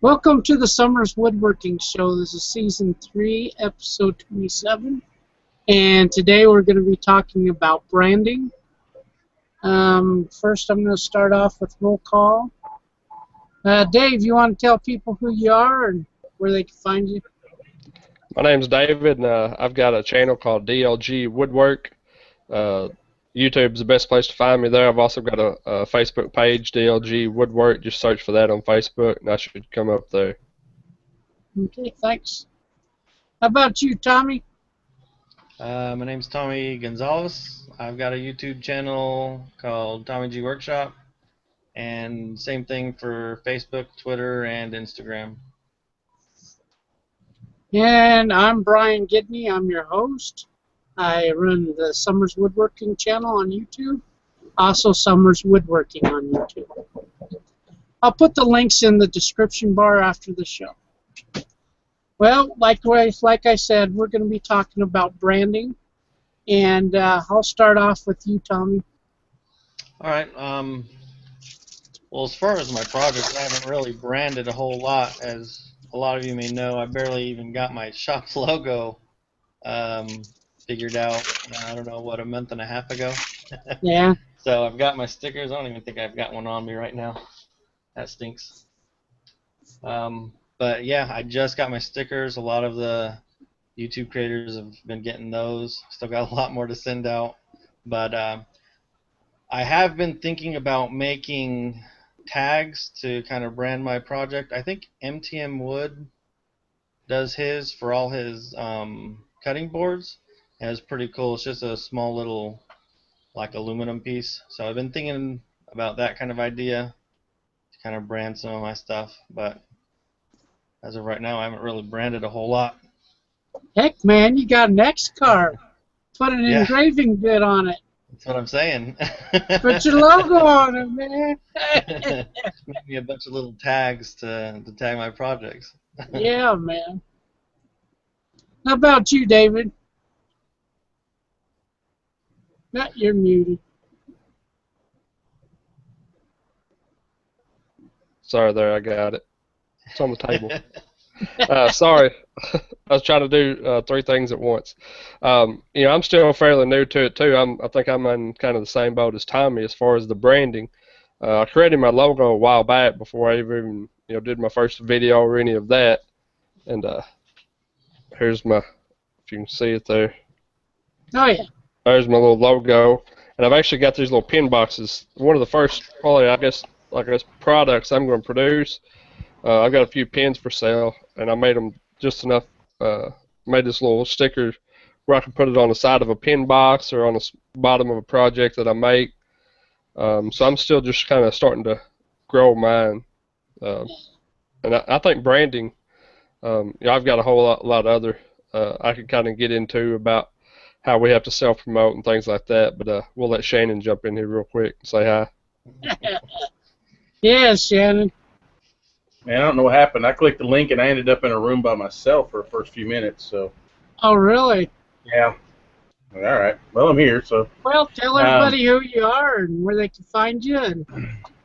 Welcome to the Summers Woodworking Show. This is Season 3, Episode 27. And today we're going to be talking about branding. First, I'm going to start off with roll call. Dave, you want to tell people who you are and where they can find you? My name's David, and I've got a channel called DLG Woodwork. YouTube's the best place to find me there. I've also got a Facebook page, DLG Woodwork. Just search for that on Facebook, and I should come up there. Okay, thanks. How about you, Tommy? My name's Tommy Gonzalez. I've got a YouTube channel called Tommy G Workshop, and same thing for Facebook, Twitter, and Instagram. And I'm Brian Gidney. I'm your host. I run the Summers Woodworking channel on YouTube, also Summers Woodworking on YouTube. I'll put the links in the description bar after the show. Well, likewise, like I said, we're going to be talking about branding, and I'll start off with you, Tommy. All right. Well, as far as my projects, I haven't really branded a whole lot. As a lot of you may know, I barely even got my shop logo figured out, I don't know, what, a month and a half ago? Yeah. So I've got my stickers. I don't even think I've got one on me right now. That stinks. But yeah, I just got my stickers. A lot of the YouTube creators have been getting those. Still got a lot more to send out. But I have been thinking about making tags to kind of brand my project. I think MTM Wood does his for all his cutting boards. And it's pretty cool. It's just a small little, like, aluminum piece. So I've been thinking about that kind of idea to kind of brand some of my stuff. But as of right now, I haven't really branded a whole lot. Heck, man, you got an X card. Put an engraving bit on it. That's what I'm saying. Put your logo on it, man. Make me a bunch of little tags to tag my projects. Yeah, man. How about you, David? You're muted. Sorry there, I got it. It's on the table. Sorry. I was trying to do three things at once. I'm still fairly new to it, too. I think I'm in kind of the same boat as Tommy as far as the branding. I created my logo a while back before I even did my first video or any of that. And here's my, if you can see it there. Oh, yeah. There's my little logo. And I've actually got these little pin boxes. One of the first, probably, I guess, products I'm going to produce. I've got a few pins for sale, and I made them just enough, made this little sticker where I can put it on the side of a pin box or on the bottom of a project that I make. So I'm still just kind of starting to grow mine. And I think branding, I've got a whole lot of other I could kind of get into about how we have to self-promote and things like that, but we'll let Shannon jump in here real quick and say hi. Yeah, Shannon. Man, I don't know what happened. I clicked the link and I ended up in a room by myself for the first few minutes. So. Oh, really? Yeah. All right. Well, I'm here. So. Well, tell everybody who you are and where they can find you,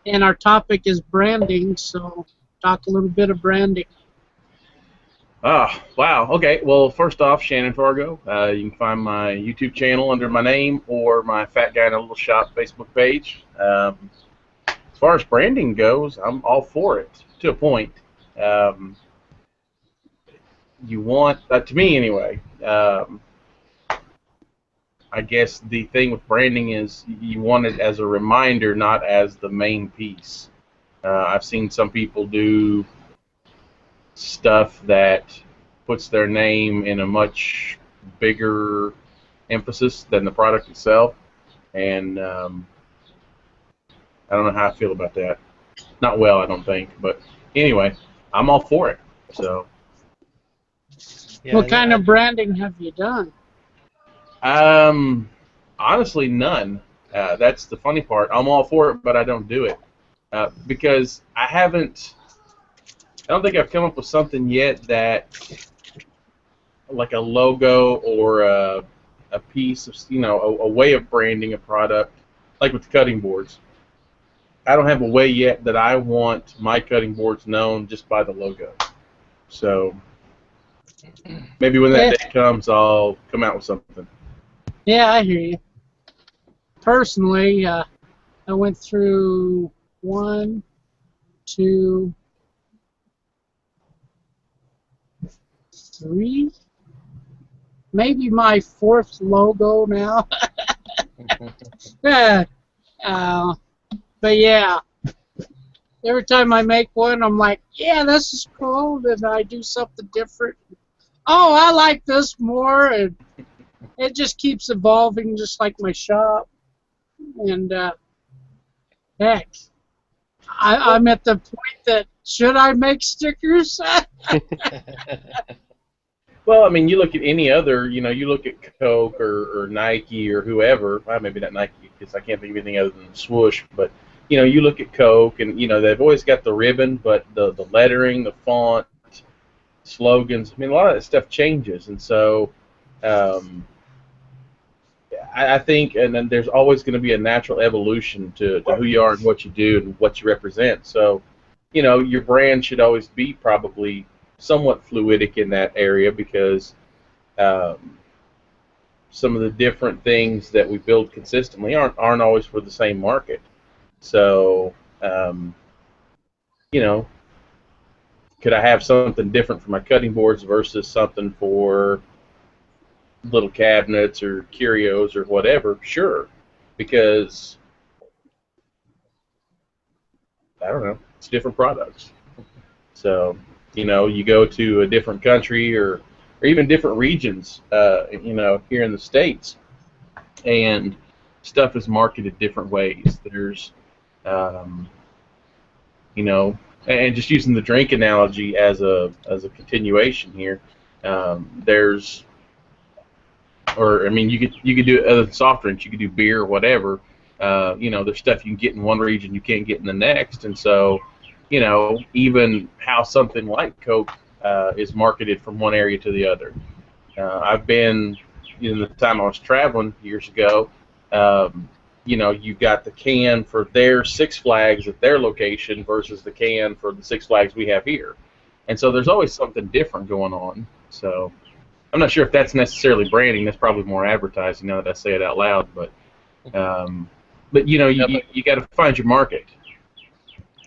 and our topic is branding. So, talk a little bit of branding. Wow. Okay. Well, first off, Shannon Fargo. You can find my YouTube channel under my name or my Fat Guy in a Little Shop Facebook page. As far as branding goes, I'm all for it. To a point. You want, to me anyway, I guess the thing with branding is you want it as a reminder, not as the main piece. I've seen some people do stuff that puts their name in a much bigger emphasis than the product itself, and I don't know how I feel about that. Not well, I don't think, but anyway, I'm all for it. So, yeah, what kind of branding have you done? Honestly, none. That's the funny part. I'm all for it, but I don't do it because I don't think I've come up with something yet that, like a logo or a piece of, a way of branding a product, like with the cutting boards. I don't have a way yet that I want my cutting boards known just by the logo. So maybe when that Yeah. day comes, I'll come out with something. Yeah, I hear you. Personally, I went through 1, 2, 3, maybe my 4th logo now. Yeah. But yeah, every time I make one, I'm like, yeah, this is cool. Then I do something different. Oh, I like this more, and it just keeps evolving, just like my shop. And heck, I'm at the point that should I make stickers? Well, I mean, you look at any other, you look at Coke or Nike or whoever. Well, maybe not Nike because I can't think of anything other than swoosh. But you look at Coke, and they've always got the ribbon, but the lettering, the font, slogans. I mean, a lot of that stuff changes, and so I think, and then there's always going to be a natural evolution to who you are and what you do and what you represent. So, your brand should always be probably somewhat fluidic in that area because some of the different things that we build consistently aren't always for the same market. So, you know, could I have something different for my cutting boards versus something for little cabinets or curios or whatever? Sure, because I don't know, it's different products. So, you go to a different country or even different regions, here in the States, and stuff is marketed different ways. There's, um, and just using the drink analogy as a continuation here, there's, or I mean, you could do other than soft drinks, you could do beer or whatever. There's stuff you can get in one region you can't get in the next, and so, even how something like Coke is marketed from one area to the other. I've been, the time I was traveling years ago, you've got the can for their Six Flags at their location versus the can for the Six Flags we have here. And so there's always something different going on. So I'm not sure if that's necessarily branding. That's probably more advertising now that I say it out loud. But you got to find your market.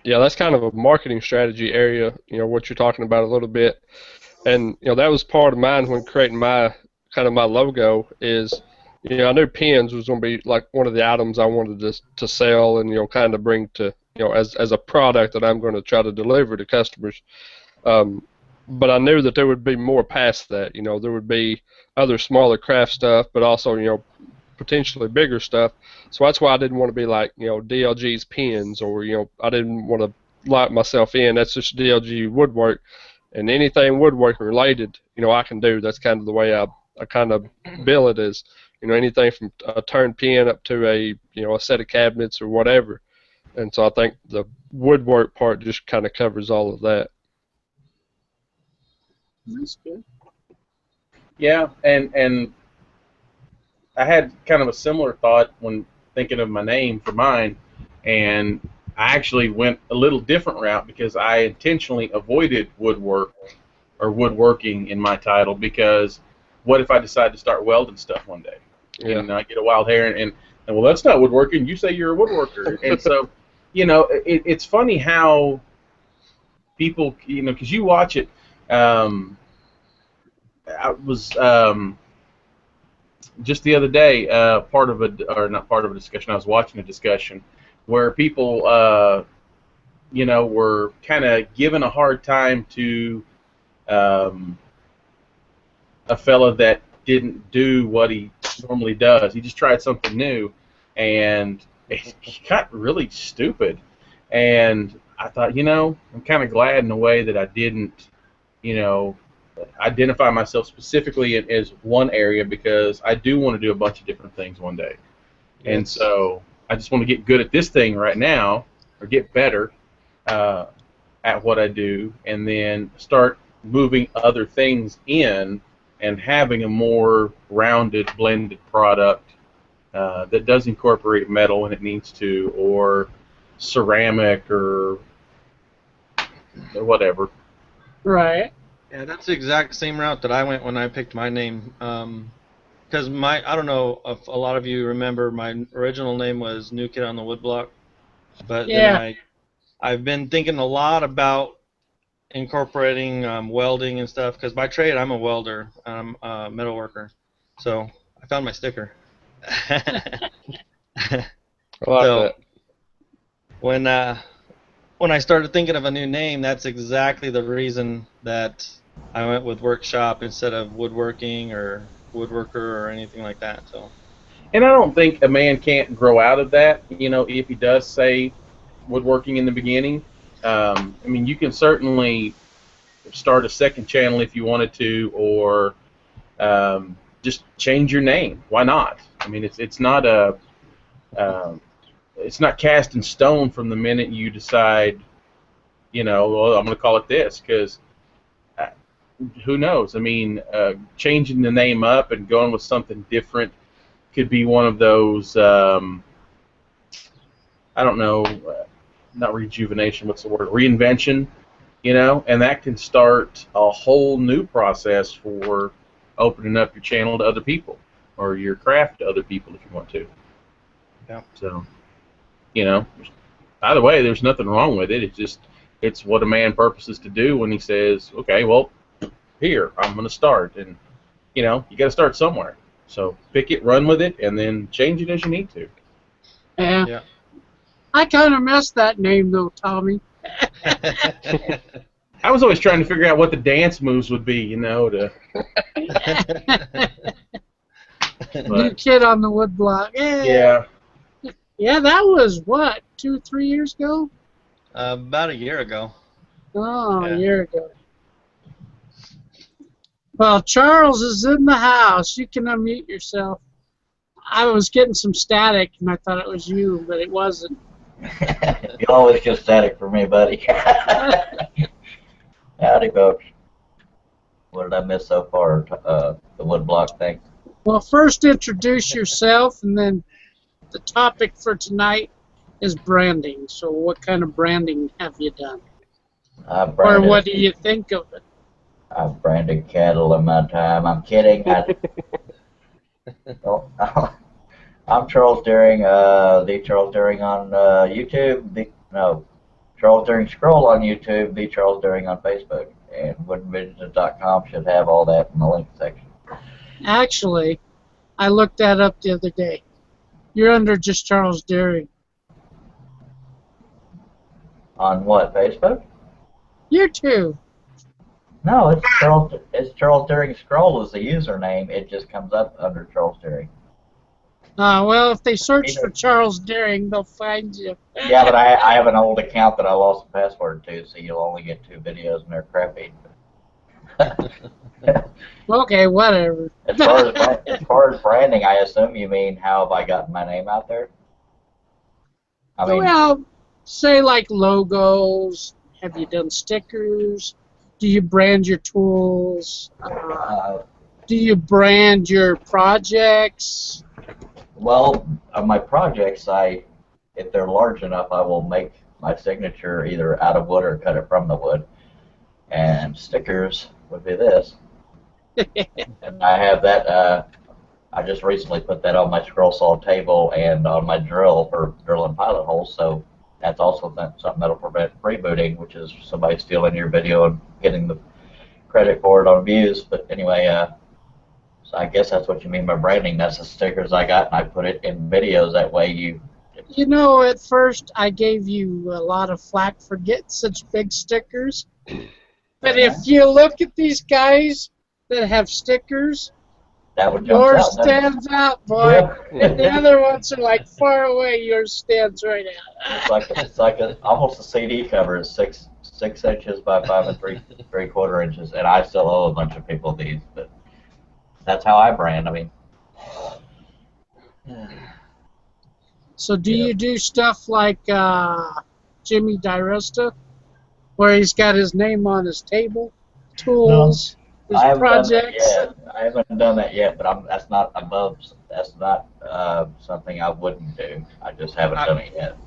Yeah, that's kind of a marketing strategy area, what you're talking about a little bit. And, that was part of mine when creating my logo is, I knew pens was going to be like one of the items I wanted to sell and, kind of bring to, as a product that I'm going to try to deliver to customers. But I knew that there would be more past that. There would be other smaller craft stuff, but also, potentially bigger stuff. So that's why I didn't want to be like, DLG's pens or, I didn't want to lock myself in. That's just DLG woodwork. And anything woodworking related, I can do. That's kind of the way I kind of bill it as, anything from a turn pen up to a set of cabinets or whatever. And so I think the woodwork part just kind of covers all of that. That's good. Yeah, and I had kind of a similar thought when thinking of my name for mine, and I actually went a little different route because I intentionally avoided woodwork or woodworking in my title because what if I decide to start welding stuff one day? Yeah. And I get a wild hair and well, that's not woodworking. You say you're a woodworker. And so, it's funny how people, because you watch it. I was just the other day not part of a discussion. I was watching a discussion where people, were kind of giving a hard time to a fella that didn't do what he normally does. He just tried something new, and it got really stupid. And I thought, I'm kind of glad in a way that I didn't, identify myself specifically as one area because I do want to do a bunch of different things one day. Yes. And so I just want to get good at this thing right now or get better at what I do and then start moving other things in and having a more rounded, blended product that does incorporate metal when it needs to or ceramic or whatever. Right. Yeah, that's the exact same route that I went when I picked my name. Because I don't know if a lot of you remember, my original name was New Kid on the Woodblock, but then Yeah. I've been thinking a lot about incorporating welding and stuff. Because by trade I'm a welder, I'm a metal worker, so I found my sticker. I like So that. when I started thinking of a new name, that's exactly the reason that I went with workshop instead of woodworking or woodworker or anything like that. So And I don't think a man can't grow out of that. You know, if he does say woodworking in the beginning, I mean, you can certainly start a second channel if you wanted to, or just change your name. Why not? I mean, it's not a it's not cast in stone from the minute you decide, you know, well, I'm going to call it this, because who knows? I mean, changing the name up and going with something different could be one of those, I don't know, not rejuvenation, what's the word? Reinvention, you know, and that can start a whole new process for opening up your channel to other people or your craft to other people if you want to. yeah. So, you know, either way, there's nothing wrong with it. It's just, it's what a man purposes to do when he says, okay, well, here, I'm going to start. And, you know, you got to start somewhere. So pick it, run with it, and then change it as you need to. Yeah. Yeah. I kind of messed that name though, Tommy. I was always trying to figure out what the dance moves would be, you know, to. New Kid on the Woodblock. Yeah. Yeah, that was what, 2-3 years ago? About a year ago. Oh, Yeah. a year ago. Well, Charles is in the house. You can unmute yourself. I was getting some static, and I thought it was you, but it wasn't. You always get static for me, buddy. Howdy, folks. What did I miss so far? The woodblock thing. Well, first introduce yourself, and then the topic for tonight is branding. So what kind of branding have you done? Or what do you think of it? I've branded cattle in my time. I'm kidding. I'm Charles Deering, the Charles Deering on YouTube. Charles Deering Scroll on YouTube, the Charles Deering on Facebook. And woodvisions.com should have all that in the link section. Actually, I looked that up the other day. You're under just Charles Deering. On what, Facebook? YouTube. No, it's Charles Deering Scroll is the username. It just comes up under Charles Deering. Well, if they search for Charles Deering, they'll find you. Yeah, but I have an old account that I lost the password to, so you'll only get 2 videos and they're crappy. Okay, whatever. As far as branding, I assume you mean how have I gotten my name out there? I mean, Well, say like logos. Have you done stickers? Do you brand your tools? Do you brand your projects? well, on my projects, if they're large enough, I will make my signature either out of wood or cut it from the wood. And stickers would be this. And I have that. I just recently put that on my scroll saw table and on my drill for drilling pilot holes. So that's also something that'll prevent rebooting, which is somebody stealing your video and getting the credit for it on views. But anyway, so I guess that's what you mean by branding. That's the stickers I got, and I put it in videos. That way you. You know, at first I gave you a lot of flack for getting such big stickers. But if you look at these guys that have stickers, That would yours stands out, boy. And the other ones are like far away. Yours stands right out. It's like almost a CD cover. It's 6 inches by 5 3/4 inches, and I still owe a bunch of people these. But that's how I brand. I mean. So do you do stuff like Jimmy DiResta, where he's got his name on his table, tools, his projects? I haven't done that yet, but that's not something I wouldn't do. I just haven't done it yet.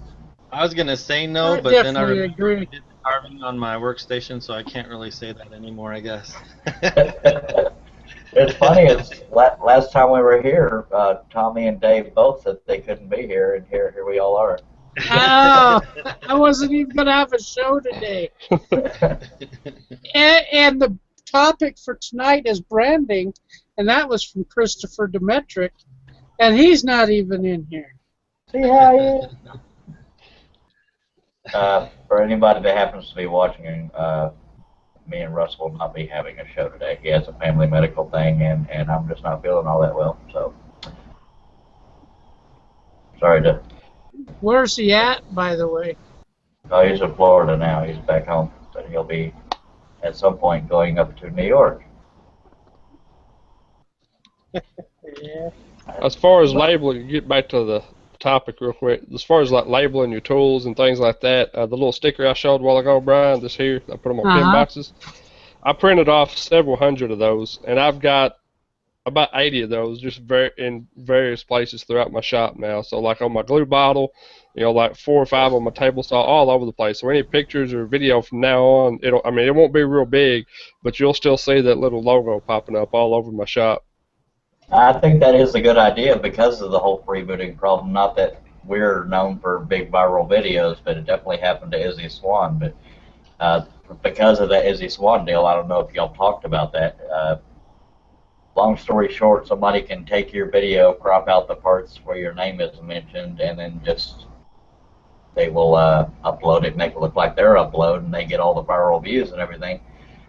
I was gonna say no, I but then I definitely remembered I agree. did the carving on my workstation, so I can't really say that anymore, I guess. It's funny. It's last time we were here, Tommy and Dave both said they couldn't be here, and here we all are. Oh, I wasn't even going to have a show today. And the topic for tonight is branding, and that was from Christopher Demetric, and he's not even in here. See how he is. For anybody that happens to be watching, me and Russ will not be having a show today. He has a family medical thing, and I'm just not feeling all that well. So sorry to. Where's he at, by the way? Oh, he's in Florida now. He's back home, but he'll be at some point going up to New York. Yeah. As far as labeling, get back to the topic real quick. As far as like labeling your tools and things like that, the little sticker I showed a while ago, Brian, this here, I put them on pin boxes. I printed off several hundred of those, and I've got about 80 of those just in various places throughout my shop now. So like on my glue bottle, like 4 or 5 on my table saw, all over the place. So any pictures or video from now on, it won't be real big, but you'll still see that little logo popping up all over my shop. I think that is a good idea because of the whole freebooting problem. Not that we're known for big viral videos, but it definitely happened to Izzy Swan. But because of the Izzy Swan deal, I don't know if y'all talked about that. Long story short, somebody can take your video, crop out the parts where your name is mentioned, and then they will upload it, make it look like their upload, and they get all the viral views and everything.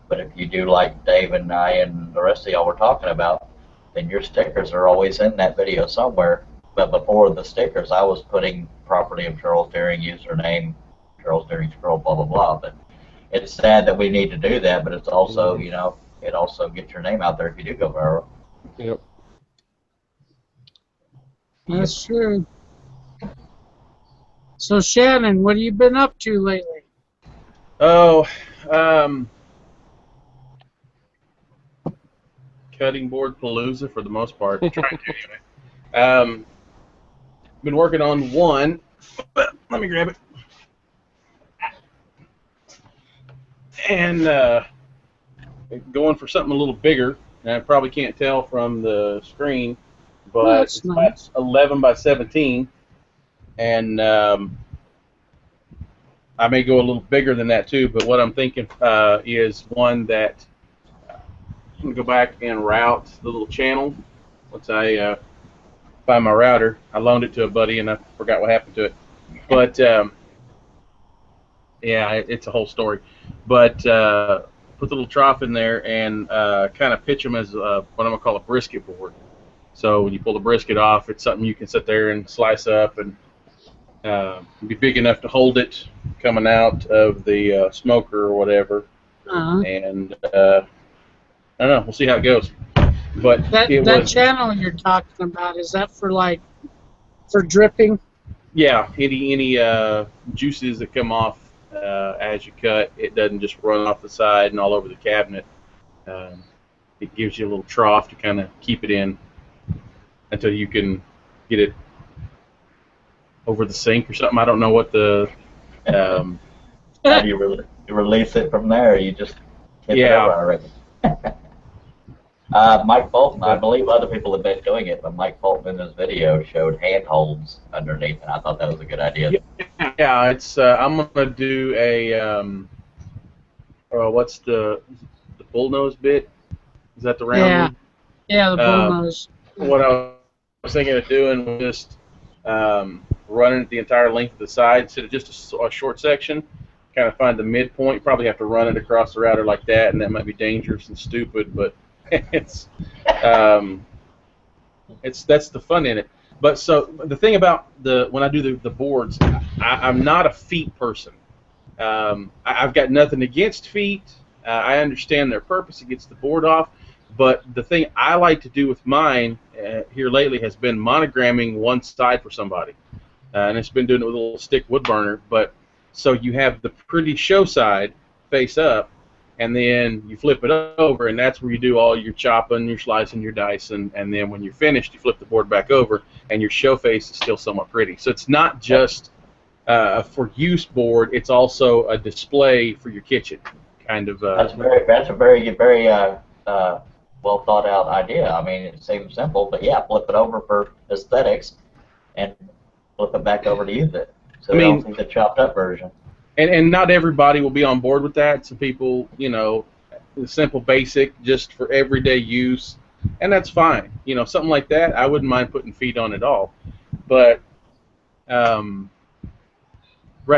But if you do like Dave and I and the rest of y'all were talking about, then your stickers are always in that video somewhere. But before the stickers, I was putting property of Charles Deering, username, Charles Deering Scroll, blah, blah, blah. But it's sad that we need to do that, but it's also, it also gets your name out there if you do go viral. Yep. That's true. So, Shannon, what have you been up to lately? Oh, cutting board palooza for the most part. Trying to anyway. Been working on one, but let me grab it. And going for something a little bigger. And I probably can't tell from the screen, but That's it's nice. about 11 by 17. And I may go a little bigger than that too, but what I'm thinking is one that I'm going to go back and route the little channel. Once I find my router, I loaned it to a buddy and I forgot what happened to it. But yeah, it's a whole story. But put the little trough in there and kind of pitch them as what I'm going to call a brisket board. So when you pull the brisket off, it's something you can sit there and slice up and be big enough to hold it coming out of the smoker or whatever. And I don't know. We'll see how it goes. But that channel you're talking about, is that for dripping? Yeah, any juices that come off as you cut, it doesn't just run off the side and all over the cabinet. It gives you a little trough to kind of keep it in until you can get it over the sink or something. I don't know what the. How do you release it from there? You just tip it over, I reckon. Mike Fulton, I believe other people have been doing it, but Mike Fulton in his video showed handholds underneath, and I thought that was a good idea. Yeah, it's. I'm gonna do a. What's the bullnose bit? Is that the round one? Yeah, the bullnose. What I was thinking of doing was just running it the entire length of the side instead of just a short section. Kind of find the midpoint. Probably have to run it across the router like that, and that might be dangerous and stupid, but it's that's the fun in it. But so the thing about when I do the boards, I'm not a feet person. I've got nothing against feet. I understand their purpose. It gets the board off. But the thing I like to do with mine here lately has been monogramming one side for somebody. And it's been doing it with a little stick wood burner. But so you have the pretty show side face up, and then you flip it over, and that's where you do all your chopping, your slicing, your dicing. And then when you're finished, you flip the board back over, and your show face is still somewhat pretty. So it's not just for use board, it's also a display for your kitchen, kind of. That's a very well thought out idea. I mean, it seems simple, but yeah, flip it over for aesthetics, and flip it back over to use it. So I they mean, don't see the chopped up version. And not everybody will be on board with that. Some people, the simple basic, just for everyday use, and that's fine. Something like that, I wouldn't mind putting feet on at all. But right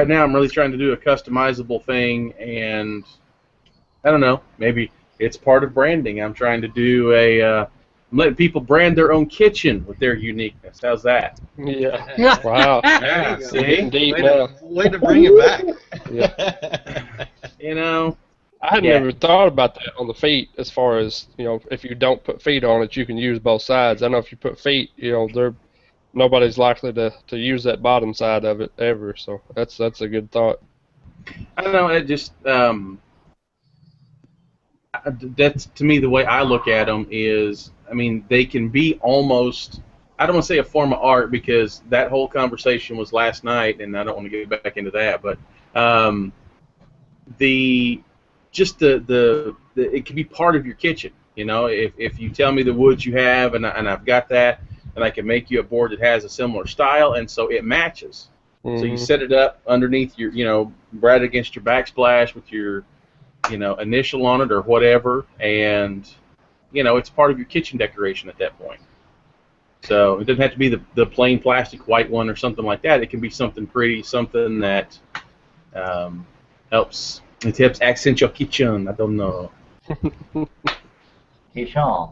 now, I'm really trying to do a customizable thing, and I don't know, maybe it's part of branding. I'm trying to do I'm letting people brand their own kitchen with their uniqueness. How's that? Yeah. Wow. Yeah, see? Getting deep way, now. way to bring it back. Yeah. I had Yeah. never thought about that on the feet, as far as, if you don't put feet on it, you can use both sides. I know if you put feet, nobody's likely to use that bottom side of it ever. So that's a good thought. I don't know. It just that's, to me, the way I look at them is, I mean, they can be almost, I don't want to say a form of art, because that whole conversation was last night, and I don't want to get back into that, but the it can be part of your kitchen. If you tell me the woods you have, and I've got that, and I can make you a board that has a similar style, and so it matches. So you set it up underneath your, right against your backsplash with your, initial on it or whatever, and, it's part of your kitchen decoration at that point. So it doesn't have to be the plain plastic white one or something like that. It can be something pretty, something that helps accent your kitchen. I don't know. Kitchen.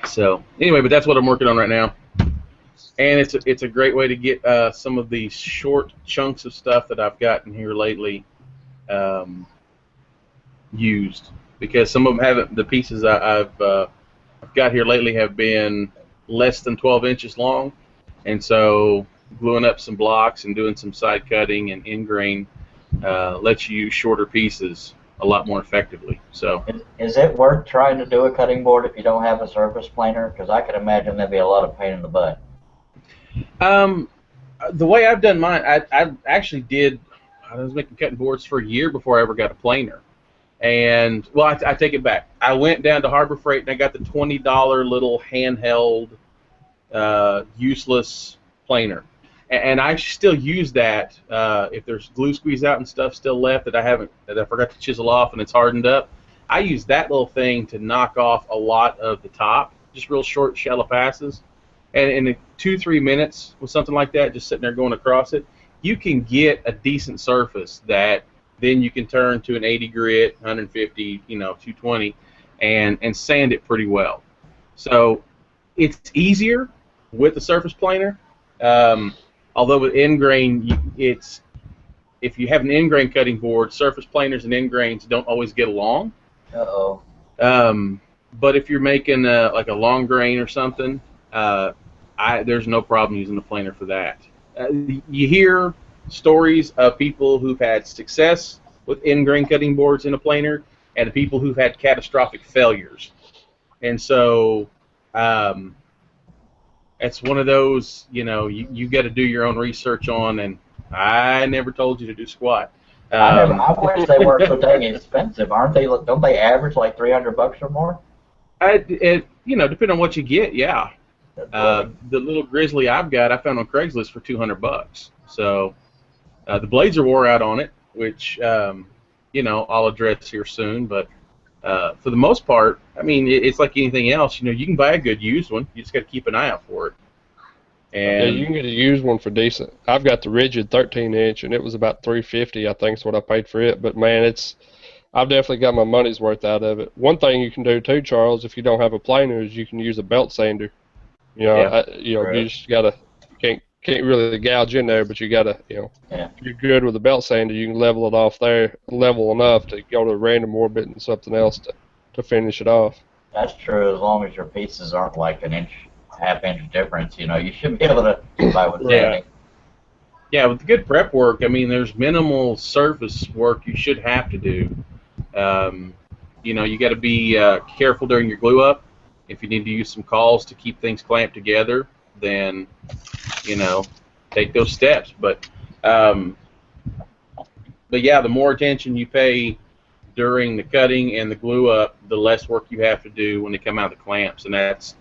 So anyway, but that's what I'm working on right now. And it's a great way to get some of these short chunks of stuff that I've gotten here lately used, because some of them haven't. The pieces I've got here lately have been less than 12 inches long, and so gluing up some blocks and doing some side cutting and ingrain lets you use shorter pieces a lot more effectively. So Is it worth trying to do a cutting board if you don't have a surface planer? Because I could imagine that'd be a lot of pain in the butt. The way I've done mine, I actually did. I was making cutting boards for a year before I ever got a planer. And, well, I take it back. I went down to Harbor Freight and I got the $20 little handheld, useless planer. And I still use that if there's glue squeeze out and stuff still left that I forgot to chisel off and it's hardened up. I use that little thing to knock off a lot of the top, just real short, shallow passes. And in 2-3 minutes with something like that, just sitting there going across it, you can get a decent surface that then you can turn to an 80 grit, 150, 220, and sand it pretty well. So it's easier with the surface planer. Although with end grain, if you have an end grain cutting board, surface planers and end grains don't always get along. Uh-oh. But if you're making like a long grain or something, there's no problem using the planer for that. You hear stories of people who've had success with end grain cutting boards in a planer, and people who've had catastrophic failures. And so it's one of those, you got to do your own research on, and I never told you to do squat. I wish they weren't so dang expensive, aren't they? Don't they average like $300 or more? Depending on what you get, yeah. The little Grizzly I've got, I found on Craigslist for $200. So the blades are wore out on it, which I'll address here soon. But for the most part, I mean, it's like anything else. You can buy a good used one. You just got to keep an eye out for it. And yeah, you can get a used one for decent. I've got the rigid 13-inch, and it was about $350. I think is what I paid for it. But man, I've definitely got my money's worth out of it. One thing you can do too, Charles, if you don't have a planer, is you can use a belt sander. Right. You just gotta can't really gouge in there, but you gotta, if you're good with a belt sander, you can level it off there, level enough to go to a random orbit and something else to finish it off. That's true, as long as your pieces aren't like an inch, half-inch difference. You should be able to get by with sanding. Yeah, with good prep work, I mean, there's minimal surface work you should have to do. You got to be careful during your glue up. If you need to use some cauls to keep things clamped together, then, take those steps. But yeah, the more attention you pay during the cutting and the glue up, the less work you have to do when they come out of the clamps, and that's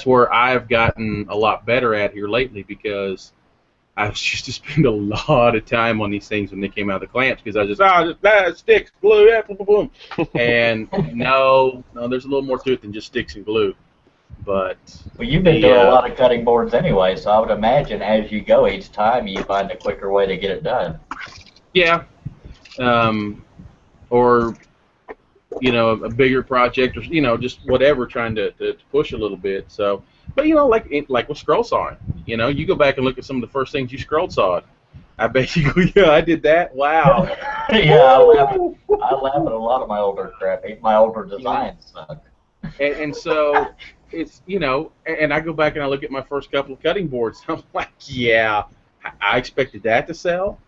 where I've gotten a lot better at here lately, because I used to spend a lot of time on these things when they came out of the clamps, because I was just sticks, glue, yeah, boom, boom, boom. And no, there's a little more to it than just sticks and glue. But well, you've been doing a lot of cutting boards anyway, so I would imagine as you go each time, you find a quicker way to get it done. Yeah. Or a bigger project, or just whatever, trying to push a little bit. So, but like with scroll sawing, you go back and look at some of the first things you scroll sawed. I bet you go, yeah, I did that. Wow. Yeah, I laugh at a lot of my older crap. Even my older designs suck. And so it's and I go back and I look at my first couple of cutting boards. I'm like, yeah, I expected that to sell.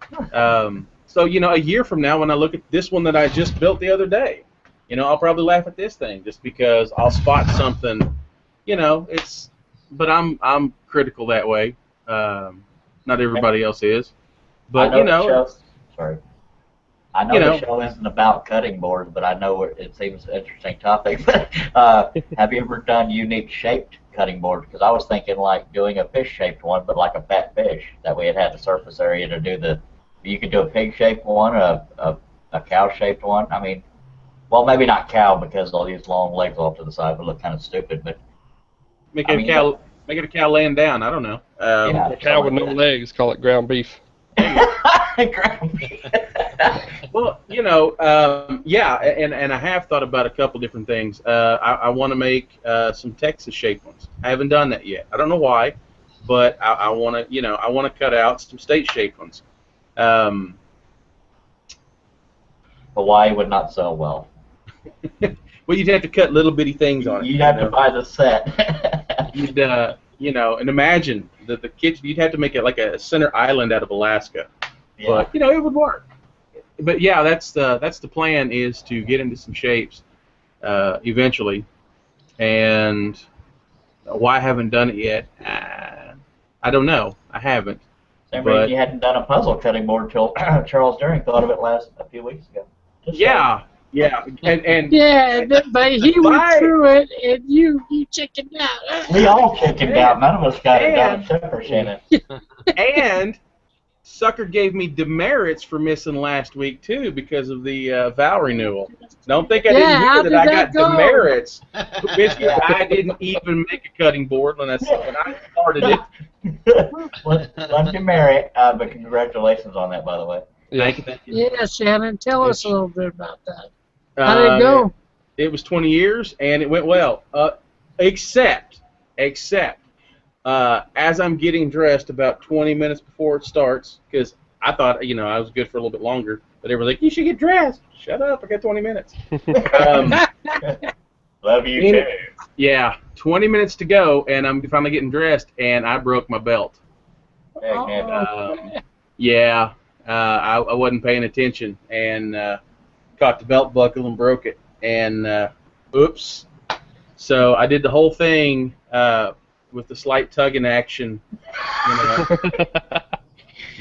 So a year from now, when I look at this one that I just built the other day, I'll probably laugh at this thing, just because I'll spot something. But I'm critical that way. Not everybody else is. But I know the show isn't about cutting boards, but I know it seems an interesting topic. Have you ever done unique shaped cutting boards? Because I was thinking like doing a fish shaped one, but like a fat fish. That way it had the surface area to do the. You could do a pig shaped one, a cow shaped one. I mean, well, maybe not cow, because all these long legs off to the side would look kind of stupid. But make it a cow laying down. I don't know. A cow with no legs. Call it ground beef. Ground beef. Well, yeah, and I have thought about a couple different things. I want to make some Texas shaped ones. I haven't done that yet. I don't know why, but I want to, I want to cut out some state shaped ones. Hawaii would not sell well. Well, you'd have to cut little bitty things on it. You'd have to buy the set. You'd, and imagine the kitchen. You'd have to make it like a center island out of Alaska. Yeah. But it would work. But yeah, that's the plan, is to get into some shapes eventually. And why I haven't done it yet, I don't know. I haven't. Same reason you hadn't done a puzzle cutting board till Charles Deering thought of it a few weeks ago. Yeah, and yeah, but he went through it, and you chickened out. We all chickened out. None of us got it done except for Shannon. And sucker gave me demerits for missing last week too, because of the vow renewal. Don't think I didn't hear that I got demerits. I didn't even make a cutting board when I started it. One demerit, but congratulations on that, by the way. Yeah. Thank you. Yeah, Shannon, tell us a little bit about that. How did it go? It was 20 years, and it went well. Except, as I'm getting dressed about 20 minutes before it starts, because I thought, I was good for a little bit longer, but everyone's like, you should get dressed. Shut up, I got 20 minutes. Love you too. Yeah, 20 minutes to go, and I'm finally getting dressed, and I broke my belt. Yeah, I wasn't paying attention, and caught the belt buckle and broke it, and oops. So I did the whole thing with the slight tugging action,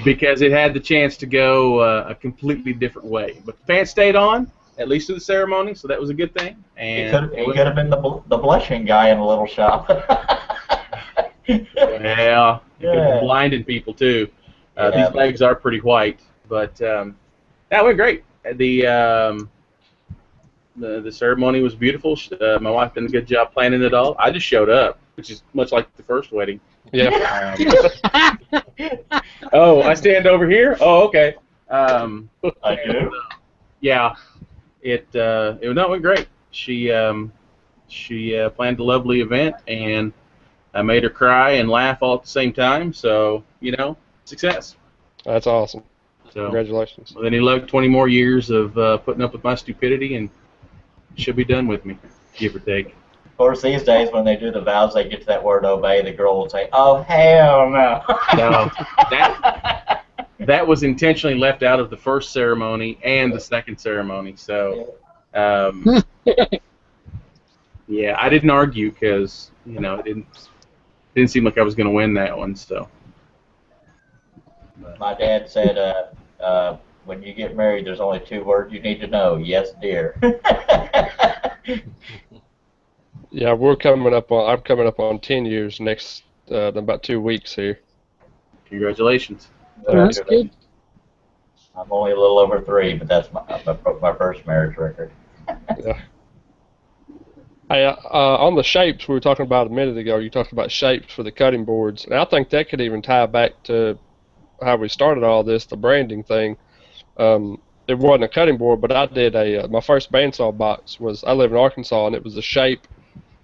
because it had the chance to go a completely different way. But the pants stayed on, at least through the ceremony, so that was a good thing. And he could have been the blushing guy in the little shop. Yeah, it could have been blinding people too. These legs are pretty white, but that went great. The ceremony was beautiful. My wife did a good job planning it all. I just showed up, which is much like the first wedding. Yeah. Oh, I stand over here? Oh, okay. I do? Yeah. It went great. She planned a lovely event, and I made her cry and laugh all at the same time, so, success. That's awesome. So, congratulations. With any luck, 20 more years of putting up with my stupidity, and she'll be done with me, give or take. Of course, these days when they do the vows, they get to that word obey, the girl will say, oh, hell no. No, that was intentionally left out of the first ceremony and the second ceremony, so, yeah, I didn't argue because, it didn't seem like I was going to win that one. So My dad said, when you get married, there's only 2 words you need to know. Yes, dear. Yeah, we're coming up on. I'm coming up on 10 years next in about 2 weeks here. congratulations. That's good. I'm only a little over 3, but that's my first marriage record. Yeah. Hey, on the shapes we were talking about a minute ago, you talked about shapes for the cutting boards, and I think that could even tie back to how we started all this, the branding thing. It wasn't a cutting board, but I did my first bandsaw box was, I live in Arkansas, and it was a shape,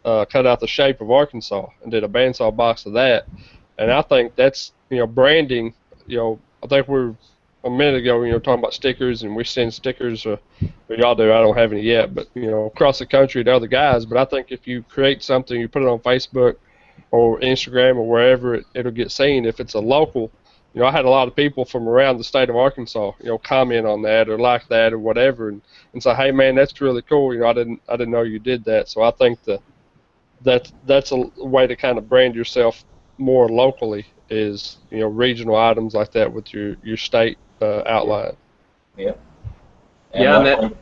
cut out the shape of Arkansas and did a bandsaw box of that. And I think that's, branding, I think we're a minute ago, talking about stickers, and we send stickers, or y'all do, I don't have any yet, but, across the country to other guys. But I think if you create something, you put it on Facebook or Instagram or wherever, it'll get seen. If it's a local, I had a lot of people from around the state of Arkansas, comment on that or like that or whatever, and say, hey man, that's really cool. I didn't know you did that. So I think that's a way to kind of brand yourself more locally is, regional items like that with your state outline. Yep. Yeah, and that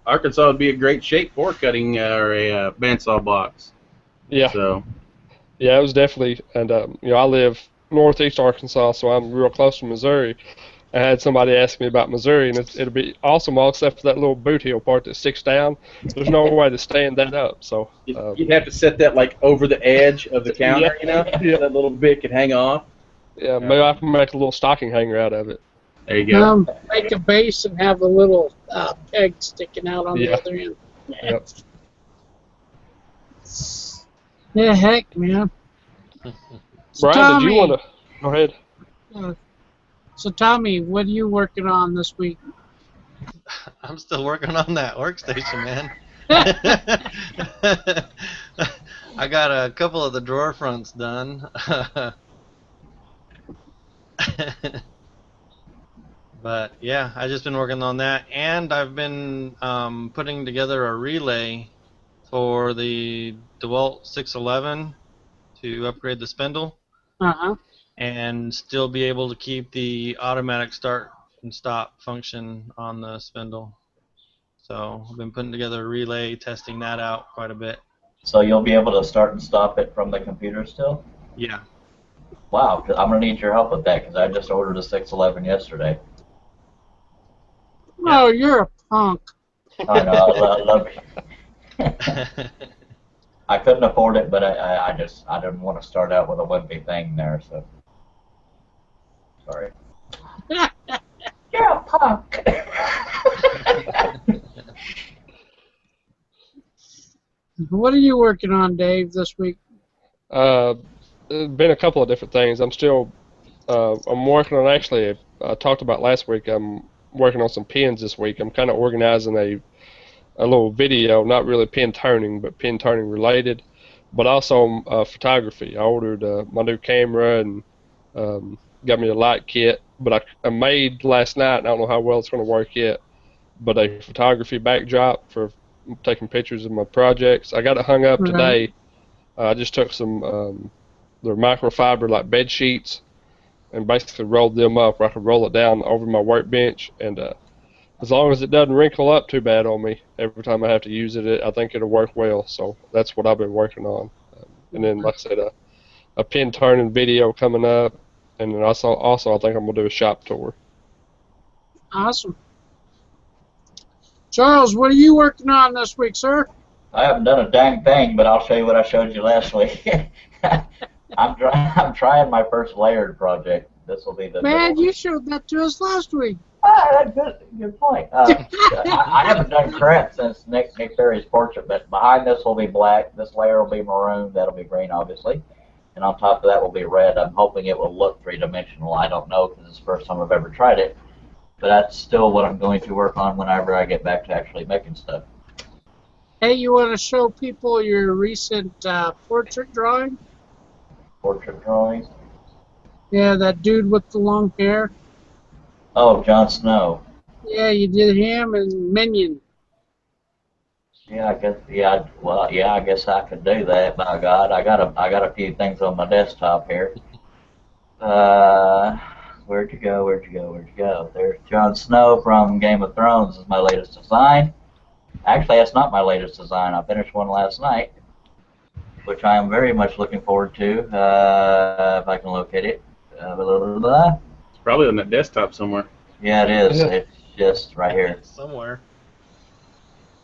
Arkansas would be a great shape for cutting or a bandsaw box. Yeah. So. Yeah, it was definitely, and I live northeast Arkansas, so I'm real close to Missouri. I had somebody ask me about Missouri, and it'll be awesome, all except for that little boot heel part that sticks down. There's no way to stand that up. So you'd have to set that like over the edge of the counter, Yeah. That little bit could hang off. Yeah, maybe I can make a little stocking hanger out of it. There you go. Make a base and have a little peg sticking out on the other end. Yep. Yeah, heck, man. So Brian, Tommy, did you want to go ahead? So Tommy, what are you working on this week? I'm still working on that workstation, man. I got a couple of the drawer fronts done. But yeah, I've just been working on that, and I've been putting together a relay for the DeWalt 611 to upgrade the spindle. Uh-huh. And still be able to keep the automatic start and stop function on the spindle. So I've been putting together a relay, testing that out quite a bit. So you'll be able to start and stop it from the computer still? Yeah. Wow, I'm going to need your help with that because I just ordered a 611 yesterday. Oh, you're a punk. I know, I love it. I couldn't afford it, but I didn't want to start out with a wimpy thing there, so. Sorry. You're a punk. What are you working on, Dave, this week? There's been a couple of different things. I'm still, I'm working on, actually, I talked about last week, I'm working on some pins this week. I'm kind of organizing a little video, not really pin turning, but pin turning related, but also photography. I ordered my new camera and got me a light kit, but I made last night, and I don't know how well it's going to work yet, but a photography backdrop for taking pictures of my projects. I got it hung up today. I just took some they're microfiber like bed sheets and basically rolled them up where I could roll it down over my workbench, and as long as it doesn't wrinkle up too bad on me every time I have to use it, I think it'll work well. So that's what I've been working on. And then, like I said, a pin turning video coming up, and then also I think I'm gonna do a shop tour. Awesome. Charles, what are you working on this week, sir? I haven't done a dang thing, but I'll show you what I showed you last week. I'm trying my first layered project. This will be the. Man, you showed that to us last week. Good point. I haven't done crap since Nick Perry's portrait, but behind this will be black. This layer will be maroon. That'll be green, obviously. And on top of that will be red. I'm hoping it will look three-dimensional. I don't know because it's the first time I've ever tried it. But that's still what I'm going to work on whenever I get back to actually making stuff. Hey, you want to show people your recent portrait drawing? Portrait drawing? Yeah, that dude with the long hair. Oh, Jon Snow. Yeah, you did him and Minion. Yeah, I guess. Yeah. Well, yeah. I guess I could do that. By God, I got a few things on my desktop here. Uh, where'd you go? Where'd you go? Where'd you go? There's Jon Snow from Game of Thrones. Is my latest design. Actually, that's not my latest design. I finished one last night, which I am very much looking forward to. If I can locate it. Blah, blah, blah. It's probably on that desktop somewhere. Yeah, it is. Yeah. It's just right here. Somewhere.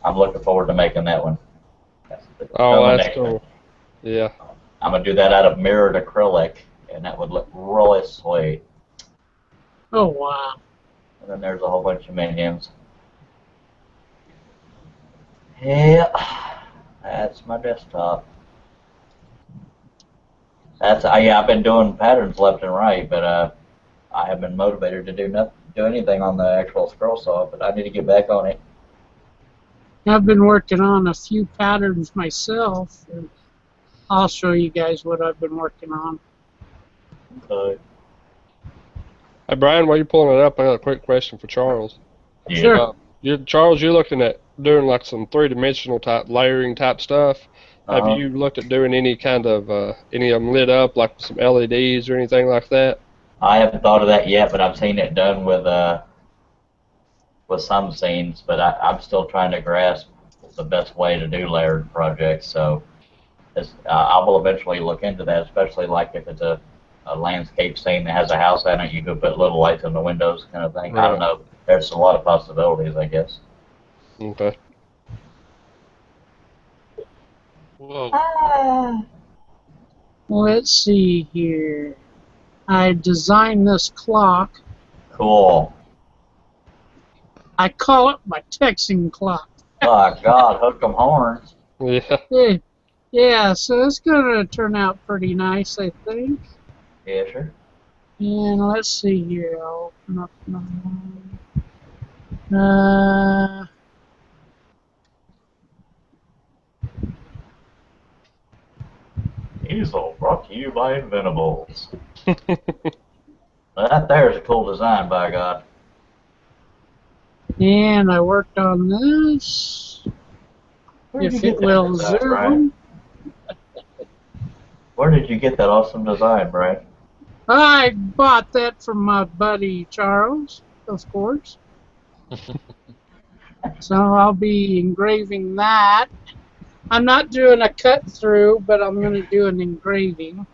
I'm looking forward to making that one. That's the Oh, that's determination. cool. Yeah. I'm gonna do that out of mirrored acrylic, and that would look really sweet. Oh, wow. And then there's a whole bunch of minions. Yeah, that's my desktop. Yeah, I've been doing patterns left and right, but I haven't been motivated to do anything on the actual scroll saw. But I need to get back on it. I've been working on a few patterns myself, and I'll show you guys what I've been working on. So, Hey, Brian, while you're pulling it up, I got a quick question for Charles. yeah. Sure. Charles, you're looking at doing like some three-dimensional type layering type stuff. Have Uh-huh. you looked at doing any kind of any of them lit up, like some LEDs or anything like that? I haven't thought of that yet, but I've seen it done with some scenes. But I'm still trying to grasp the best way to do layered projects. So I will eventually look into that, especially like if it's a landscape scene that has a house in it, you could put little lights in the windows kind of thing. I don't know. There's a lot of possibilities, I guess. Okay. Whoa. Let's see here. I designed this clock. Cool. I call it my texting clock. Oh, God, hook 'em horns. Yeah. Yeah, so it's going to turn out pretty nice, I think. Yeah, sure. And let's see here. I'll open up my... Easel brought to you by Inventables. That there's a cool design, by God. And I worked on this. Where did you If get it that will design, Brian? zoom. Where did you get that awesome design, Brian? I bought that from my buddy Charles, of course. So I'll be engraving that. I'm not doing a cut through, but I'm going to do an engraving.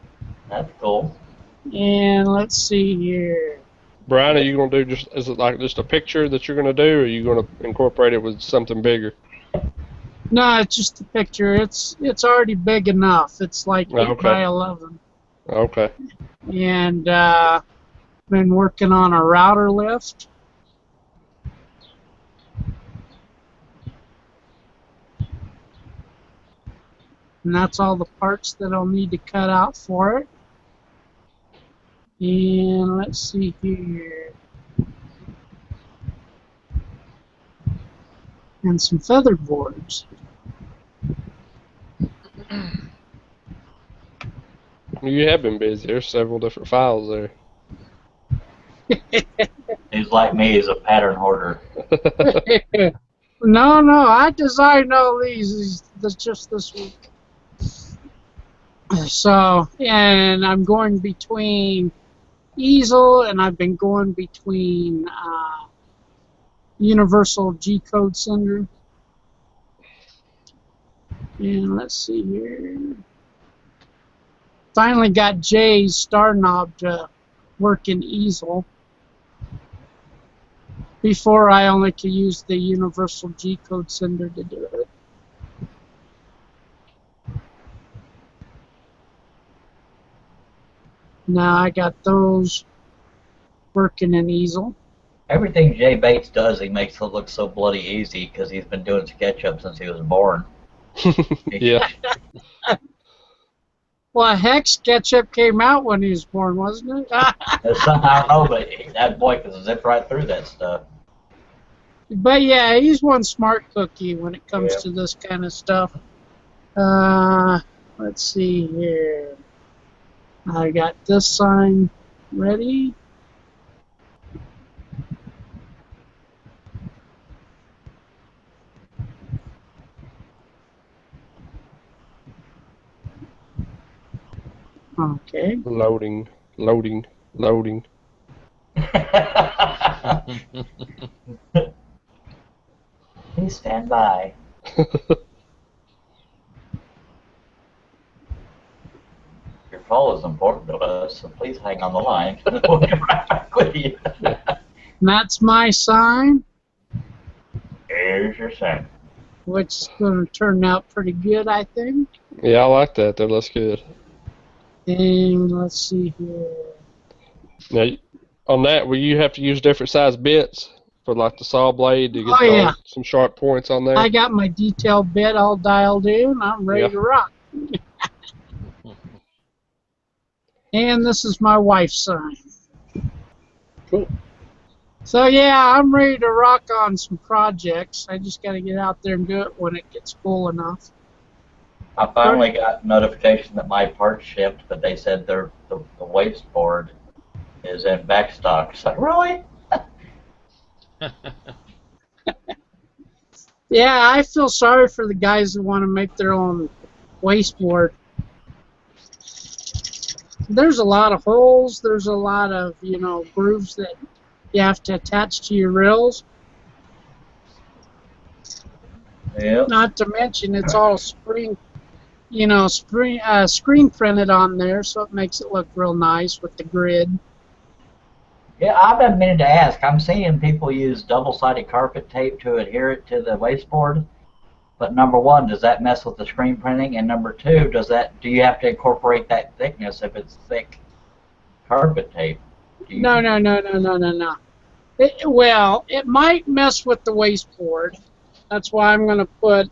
That's cool. And let's see here. Brian, are you gonna do is it like just a picture that you're gonna do, or are you gonna incorporate it with something bigger? No, it's just a picture. It's already big enough. It's like 8 Okay. by 11. Okay. And been working on a router lift. And that's all the parts that I'll need to cut out for it. And let's see here. And some feather boards. You have been busy. There's several different files there. He's like me, he's a pattern hoarder. No, I designed all these just this week. So, and I'm going between easel, and I've been going between universal G-code sender. And let's see here. Finally got Jay's star knob to work in easel. Before I only could use the universal G-code sender to do it. Now I got those working in easel. Everything Jay Bates does, he makes it look so bloody easy because he's been doing SketchUp since he was born. Yeah. Well, heck, SketchUp came out when he was born, wasn't it? I don't know, but that boy can zip right through that stuff. But yeah, he's one smart cookie when it comes to this kind of stuff. Let's see here. I got this sign ready. Okay. Loading, loading, loading. Please stand by. Your call is important to us, so please hang on the line. We'll get right back with you. That's my sign, Here's your sign. which is going to turn out pretty good, I think. Yeah, I like that. That looks good. And let's see here. Now, on that, will you have to use different size bits for like the saw blade to get Oh, yeah. some sharp points on there? I got my detail bit all dialed in. I'm ready Yeah. to rock. And this is my wife's sign. Cool. So yeah, I'm ready to rock on some projects. I just got to get out there and do it when it gets full enough. I finally got notification that my part shipped, but they said the waste board is in back stock. It's like, really? Yeah, I feel sorry for the guys that want to make their own wasteboard. There's a lot of holes. There's a lot of, grooves that you have to attach to your rails. Yep. Not to mention it's all screen printed on there, so it makes it look real nice with the grid. Yeah, I've been meaning to ask. I'm seeing people use double-sided carpet tape to adhere it to the wasteboard. But number one, does that mess with the screen printing? And number two, do you have to incorporate that thickness if it's thick carpet tape? No. It might mess with the wasteboard. That's why I'm going to put.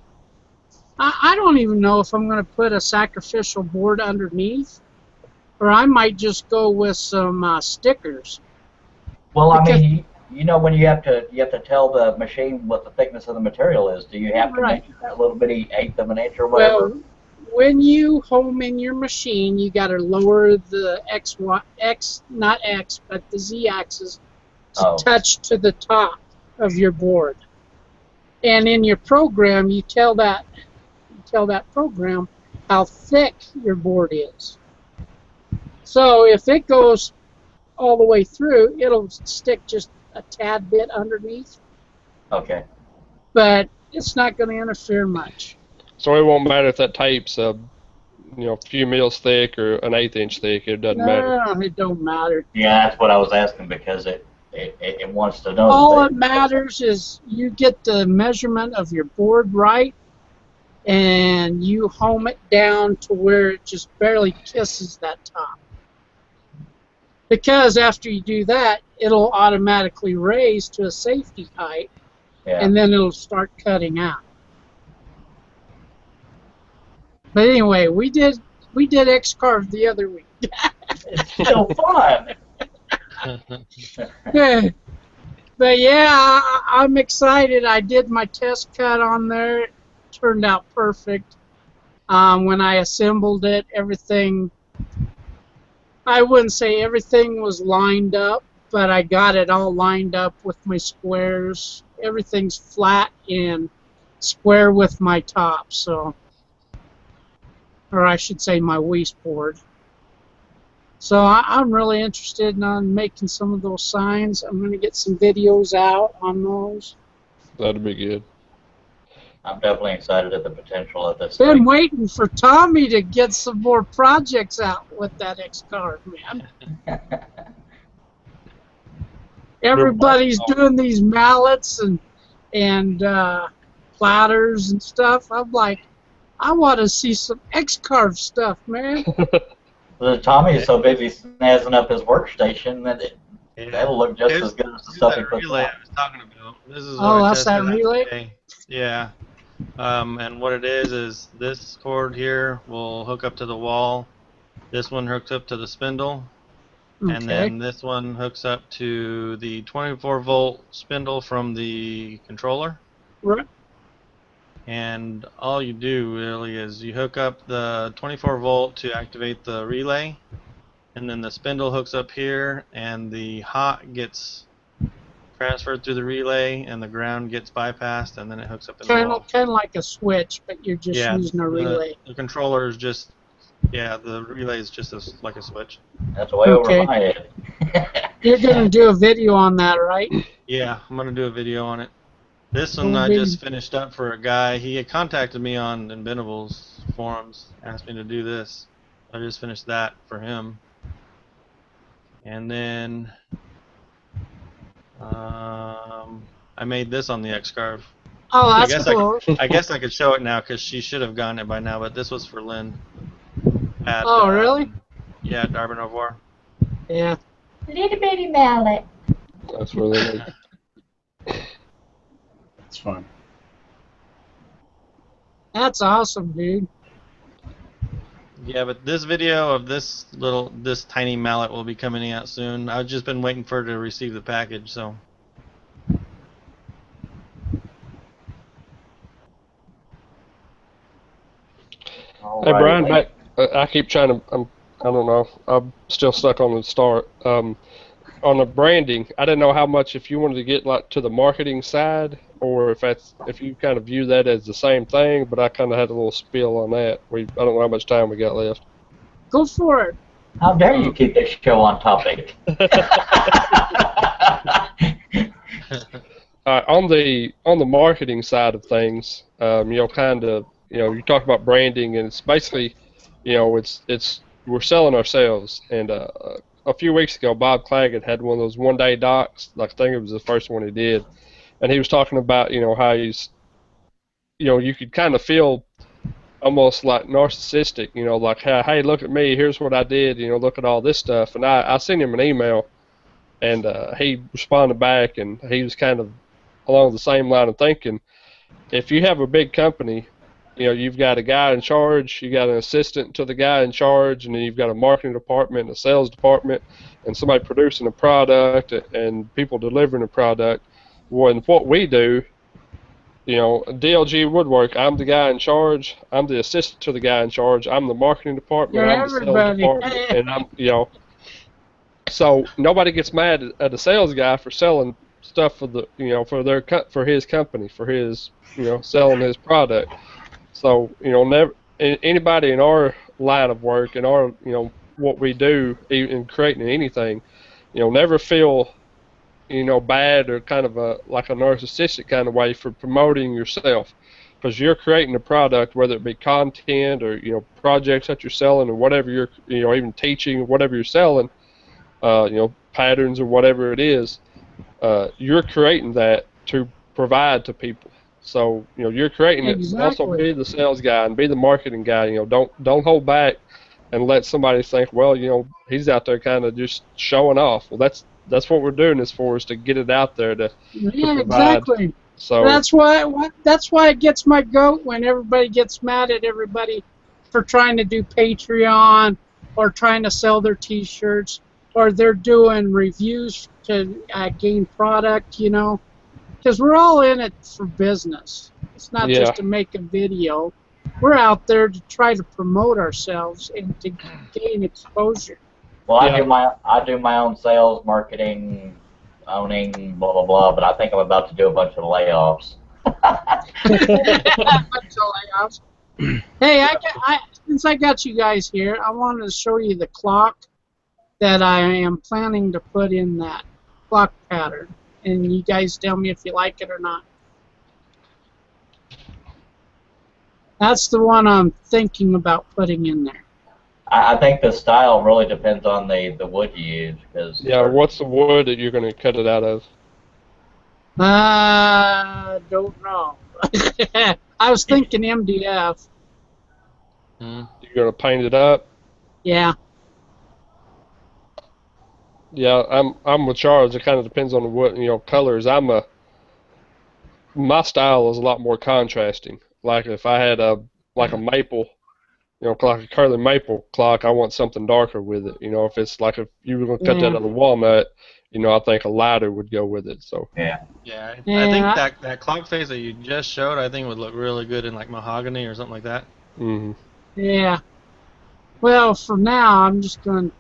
I don't even know if I'm going to put a sacrificial board underneath, or I might just go with some stickers. Well, I mean, when you have to tell the machine what the thickness of the material is. Do you have to make that little bitty eighth of an inch or whatever? Well, when you home in your machine, you got to lower the the Z-axis to touch to the top of your board. And in your program, you tell that program how thick your board is. So if it goes all the way through, it'll stick just a tad bit underneath. Okay. But it's not going to interfere much. So it won't matter if that tape's a few mils thick or an 1/8 inch thick. It doesn't matter. No, it don't matter. Yeah, that's what I was asking because it wants to know. All that matters is you get the measurement of your board right, and you home it down to where it just barely kisses that top. Because after you do that, it'll automatically raise to a safety height, and then it'll start cutting out. But anyway, we did X-Carve the other week. It's still fun. But yeah, I'm excited. I did my test cut on there. It turned out perfect. When I assembled it, everything, I wouldn't say everything was lined up, but I got it all lined up with my squares. Everything's flat and square with my top, so, or I should say my wasteboard. So I'm really interested in making some of those signs. I'm going to get some videos out on those. That'd be good. I'm definitely excited at the potential of this Been thing. waiting for Tommy to get some more projects out with that X-Carve, man. Everybody's doing these mallets and platters and stuff. I'm like, I want to see some X-Carve stuff, man. Tommy is so busy snazzing up his workstation that that'll look just as good as the stuff he puts relay on. I was talking about. This is Oh, what I that's that tested out relay? today. Yeah. And what it is this cord here will hook up to the wall. This one hooks up to the spindle. Okay. And then this one hooks up to the 24-volt spindle from the controller. Right. And all you do really is you hook up the 24-volt to activate the relay. And then the spindle hooks up here, and the hot gets transferred through the relay, and the ground gets bypassed, and then it hooks up in the wall. Kind of like a switch, but you're just using a relay. The controller is just Yeah, the relay is just like a switch. That's way over Okay. my head. You're gonna do a video on that, right? Yeah, I'm gonna do a video on it. This one Will I be. just finished up for a guy. He had contacted me on Inventables forums, asked me to do this. I just finished that for him, and then I made this on the X-Carve. Oh, I that's guess cool. I guess I could show it now because she should have gotten it by now. But this was for Lynn at Oh, really? yeah, Darwin Over. Yeah. Little bitty mallet. That's really neat. It's fun. That's awesome, dude. Yeah, but this video of this tiny mallet will be coming out soon. I've just been waiting for her to receive the package, so. Hey Brian, Alrighty. I keep trying to. I don't know. I'm still stuck on the start. On the branding, I didn't know how much if you wanted to get like to the marketing side, or if you kind of view that as the same thing. But I kind of had a little spiel on that. I don't know how much time we got left. Go for it. How dare you keep this show on topic? On the marketing side of things, kind of, you talk about branding, and it's basically, it's we're selling ourselves. And a few weeks ago, Bob Claggett had one of those one-day docs. Like, I think it was the first one he did, and he was talking about, how he's, you could kind of feel almost like narcissistic, like, hey, look at me, here's what I did, look at all this stuff. And I sent him an email, and he responded back, and he was kind of along the same line of thinking. If you have a big company, you've got a guy in charge, you got an assistant to the guy in charge, and then you've got a marketing department, a sales department, and somebody producing a product, and people delivering a product. When what we do, DLG Woodwork, I'm the guy in charge, I'm the assistant to the guy in charge, I'm the marketing department, You're I'm the sales everybody. department, and so nobody gets mad at the sales guy for selling stuff for his company, for his, selling his product. So, never anybody in our line of work, in our, what we do in creating anything, never feel, bad or kind of like a narcissistic kind of way for promoting yourself, because you're creating a product, whether it be content or, projects that you're selling, or whatever you're, even teaching, whatever you're selling, patterns or whatever it is, you're creating that to provide to people. So, you're creating it. Also Exactly. be the sales guy and be the marketing guy. Don't hold back and let somebody think, well, he's out there kind of just showing off. Well, that's what we're doing this for, is to get it out there to Yeah, provide. exactly. So That's why it gets my goat when everybody gets mad at everybody for trying to do Patreon or trying to sell their T-shirts, or they're doing reviews to gain product, because we're all in it for business. It's not Yeah. just to make a video. We're out there to try to promote ourselves and to gain exposure. Well, Yeah. I do my own sales, marketing, owning, blah blah blah. But I think I'm about to do a bunch of layoffs. Hey, since I got you guys here, I wanted to show you the clock that I am planning to put in that clock pattern, and you guys tell me if you like it or not. That's the one I'm thinking about putting in there. I think the style really depends on the wood you use, because Yeah, what's the wood that you're going to cut it out of? Don't know. I was thinking MDF. You're going to paint it up? Yeah. Yeah, I'm with Charles. It kind of depends on the wood, colors. My style is a lot more contrasting. Like if I had a maple, like a curly maple clock, I want something darker with it. If it's like if you were going to cut that out of walnut, I think a lighter would go with it. So yeah. Yeah, I think that clock face that you just showed, I think would look really good in like mahogany or something like that. Mm-hmm. Yeah. Well, for now, I'm just going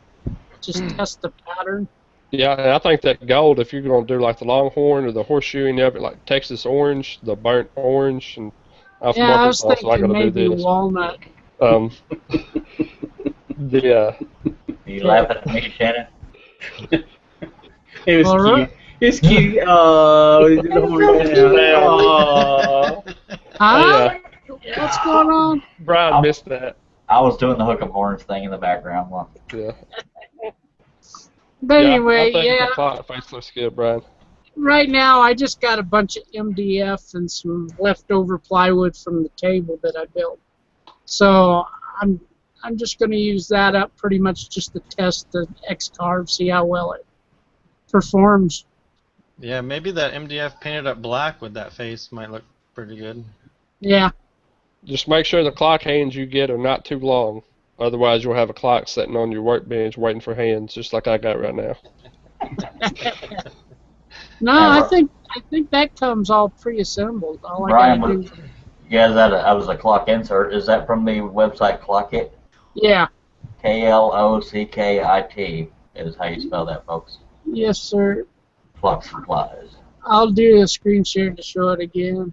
to test the pattern. Yeah, and I think that gold, if you're going to do like the longhorn or the horseshoeing of it, like Texas orange, the burnt orange, and I'm from Yeah, I was Arkansas, so I got thinking to do maybe this. walnut. Yeah. You laughing at me, Shannon? It was All cute. right. It's cute. Oh, it did the horn down. Oh. Huh? Yeah. What's going on? Brian missed that. I was doing the hook 'em horns thing in the background. Yeah. But Yeah, I anyway, think yeah. the clock face looks good, Brian. Right now, I just got a bunch of MDF and some leftover plywood from the table that I built. So I'm just going to use that up pretty much just to test the X-Carve, see how well it performs. Yeah, maybe that MDF painted up black with that face might look pretty good. Yeah. Just make sure the clock hands you get are not too long. Otherwise, you'll have a clock sitting on your workbench waiting for hands, just like I got right now. No, I think that comes all pre-assembled. All I Brian, gotta do. you guys had I was a clock insert. Is that from the website Clockit? Yeah. Klockit is how you spell that, folks. Yes, sir. Clock supplies. I'll do a screen share to show it again.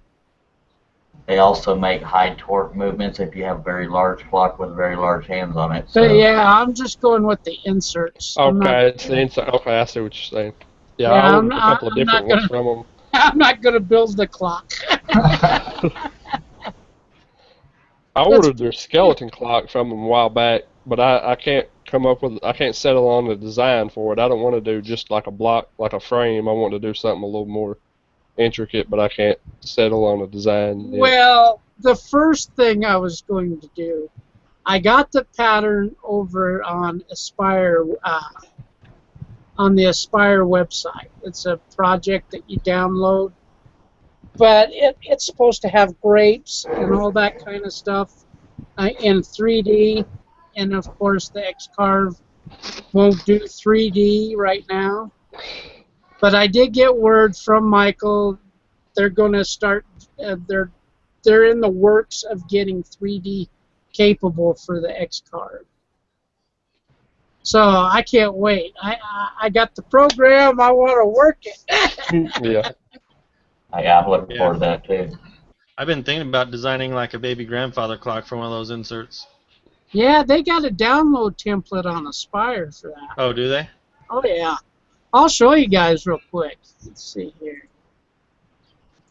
They also make high torque movements if you have a very large clock with very large hands on it. But So yeah, I'm just going with the inserts. Okay, it's the inside. Okay, I see what you're saying. Yeah, Yeah, I I'm ordered a not- couple of I'm not different ones gonna- from them. I'm not gonna build the clock. I ordered their skeleton clock from them a while back, but I can't I can't settle on the design for it. I don't want to do just like a block, like a frame. I want to do something a little more intricate, but I can't settle on a design yet. Well, the first thing I was going to do, I got the pattern over on Aspire, on the Aspire website. It's a project that you download, but it's supposed to have grapes and all that kind of stuff in 3D, and of course the X-Carve won't do 3D right now. But I did get word from Michael they're going to start. They're in the works of getting 3D capable for the X-Carve. So I can't wait. I got the program. I want to work it. Yeah. I'm looking forward to that too. I've been thinking about designing like a baby grandfather clock for one of those inserts. Yeah, they got a download template on Aspire for that. Oh, do they? Oh yeah. I'll show you guys real quick. Let's see here.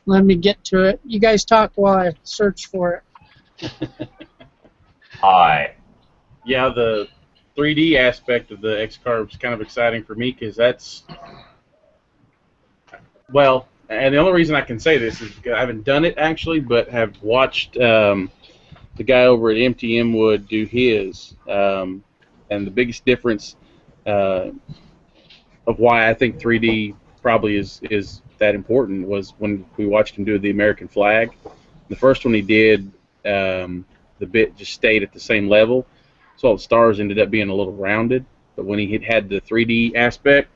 Let me get to it. You guys talk while I search for it. Hi. Yeah, the 3D aspect of the X-Carve is kind of exciting for me because that's, well, and the only reason I can say this is because I haven't done it actually, but have watched the guy over at MTM Wood do his, and the biggest difference of why I think 3D probably is that important was when we watched him do the American flag. The first one he did, the bit just stayed at the same level, so all the stars ended up being a little rounded. But when he had the 3D aspect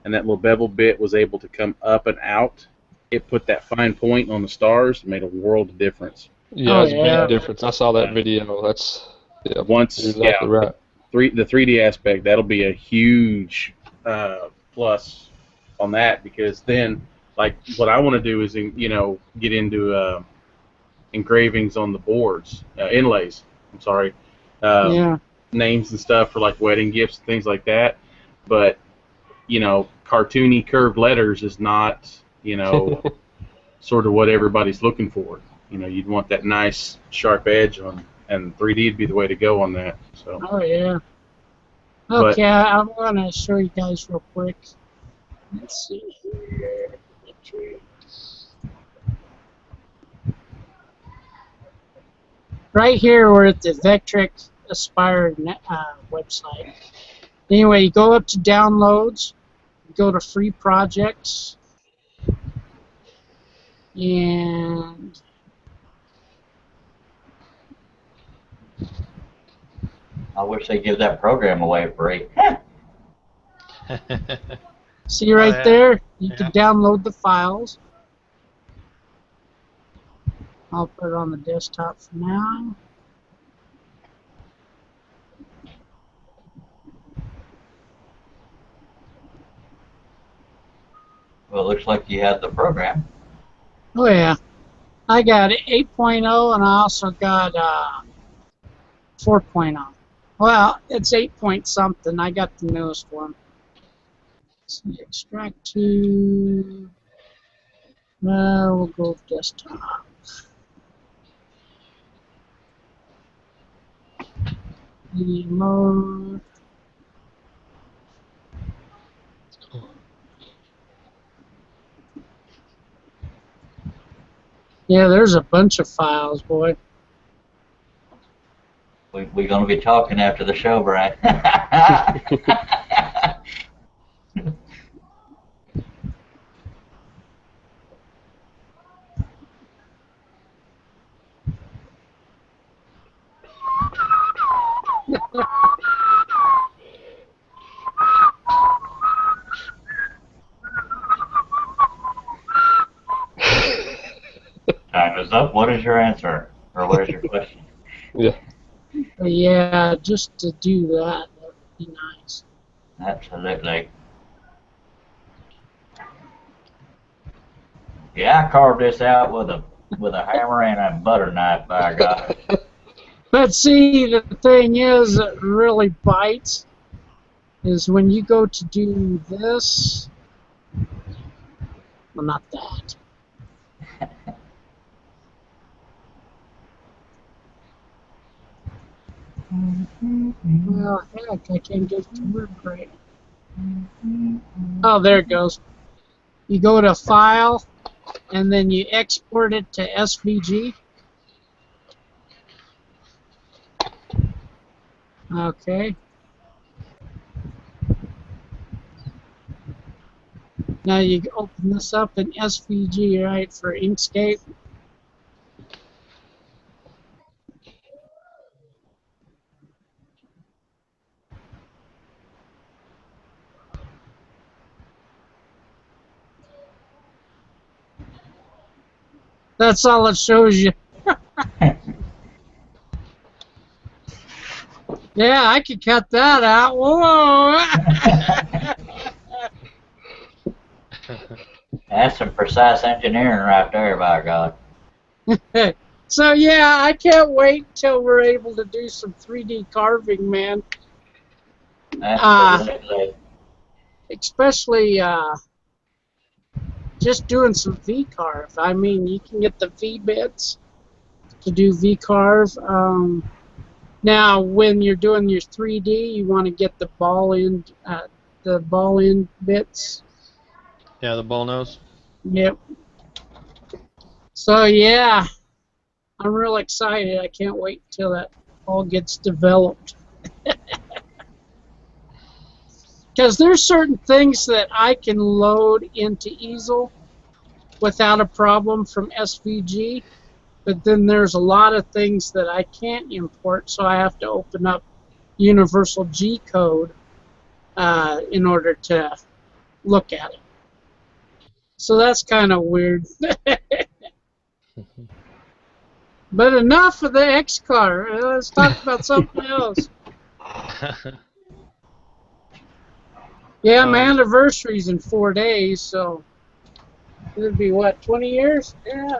and that little bevel bit was able to come up and out, it put that fine point on the stars and made a world of difference. Yeah, Oh, it's a yeah. big difference. I saw that video. That's Once, you're exactly right. the 3D aspect, that'll be a huge plus on that, because then, like, what I want to do is, get into engravings on the boards, inlays. I'm sorry, Yeah. names and stuff for like wedding gifts and things like that. But cartoony curved letters is not, sort of what everybody's looking for. You'd want that nice sharp edge on, and 3D would be the way to go on that. So. Oh yeah. But- Okay, I'm gonna show you guys real quick. Let's see here. Right here, we're at the Vectric Aspire website. Anyway, you go up to downloads, go to free projects, and I wish they'd give that program away free. see right yeah. there, you can Yeah. download the files. I'll put it on the desktop for now. Well, it looks like you had the program. Oh yeah, I got 8.0 and I also got 4.0. Well, it's 8 point something. I got the newest one. Let's see, extract to. We'll go with desktop. Media mode. Yeah, there's a bunch of files, boy. We're going to be talking after the show, Brian. Time is up. What is your answer? Or what is your question? Yeah. But yeah, just to do that would be nice. Absolutely. Yeah, I carved this out with a hammer and a butter knife, by God. But see, the thing is that really bites is when you go to do this. Well, not that. Well, heck, I can't get to work right. Oh, there it goes. You go to File, and then you export it to SVG. Okay. Now you open this up in SVG, right, for Inkscape. That's all it shows you. Yeah, I could cut that out. Whoa! That's some precise engineering right there, by God. So yeah, I can't wait till we're able to do some 3D carving, man. Absolutely. Especially just doing some V-carve. I mean, you can get the V bits to do V-carve. Now, when you're doing your 3D, you want to get the ball end bits. Yeah, the bull nose. Yep. So yeah, I'm real excited. I can't wait till that all gets developed. Because there's certain things that I can load into easel without a problem from SVG, but then there's a lot of things that I can't import, so I have to open up Universal G code in order to look at it. So that's kind of weird. But enough of the X-Car. Let's talk about something else. Yeah, my anniversary's in 4 days, so it'll be what, 20 years? Yeah.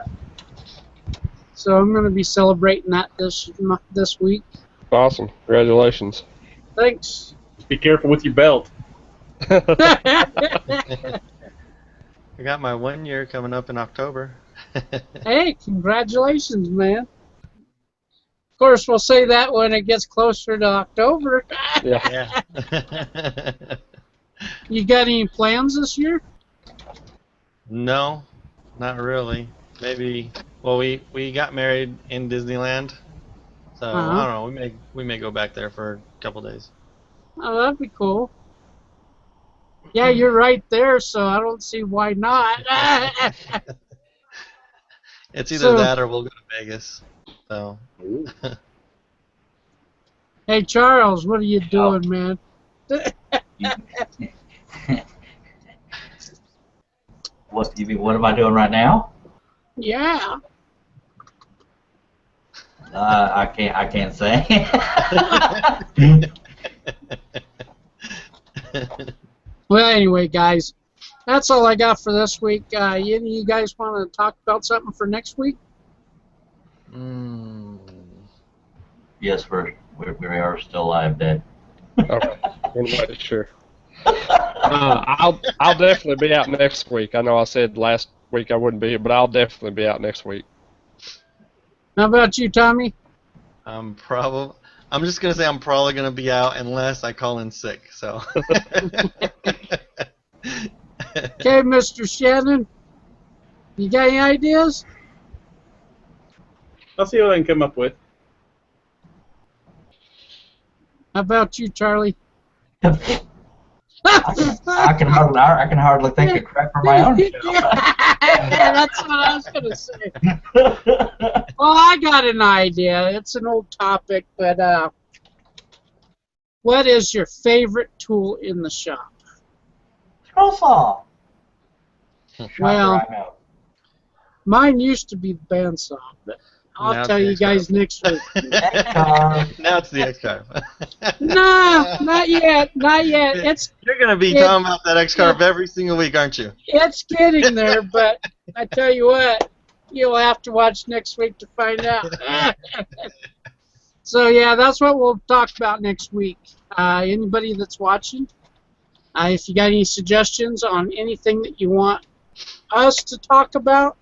So I'm going to be celebrating that this week. Awesome. Congratulations. Thanks. Be careful with your belt. I got my 1 year coming up in October. Hey, congratulations, man. Of course, we'll say that when it gets closer to October. Yeah. You got any plans this year? No, not really. Maybe. Well, we got married in Disneyland, so I don't know. We may go back there for a couple days. Oh, that'd be cool. Yeah, you're right there, so I don't see why not. It's either that or we'll go to Vegas. So. Hey, Charles, what are you doing, man? What am I doing right now? Yeah. I can't say. Well, anyway, guys, that's all I got for this week. You guys want to talk about something for next week? Yes, we are still alive, dead. Okay. Want to make sure. I'll definitely be out next week. I know I said last week I wouldn't be, but I'll definitely be out next week. How about you, Tommy? I'm just gonna say I'm probably gonna be out unless I call in sick. So. Okay, Mr. Shannon, you got any ideas? I'll see what I can come up with. How about you, Charlie? I can hardly think of crap for my own show. Yeah, that's what I was gonna say. Well, I got an idea. It's an old topic, but what is your favorite tool in the shop? Scroll saw. Well, I know. mine used to be the bandsaw, but I'll Now it's tell the you guys X-Carve. next week. Now it's the X-Carve. No, not yet, not yet. You're gonna be talking about that X-Carve every single week, aren't you? It's getting there, but I tell you what, you'll have to watch next week to find out. So yeah, that's what we'll talk about next week. Anybody that's watching, if you got any suggestions on anything that you want us to talk about,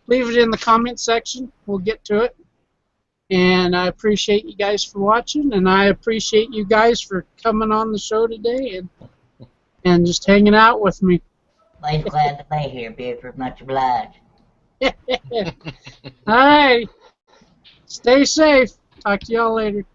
leave it in the comment section. We'll get to it. And I appreciate you guys for watching, and I appreciate you guys for coming on the show today and just hanging out with me. Always glad to be here, Buford. Much obliged. All right. Stay safe. Talk to y'all later.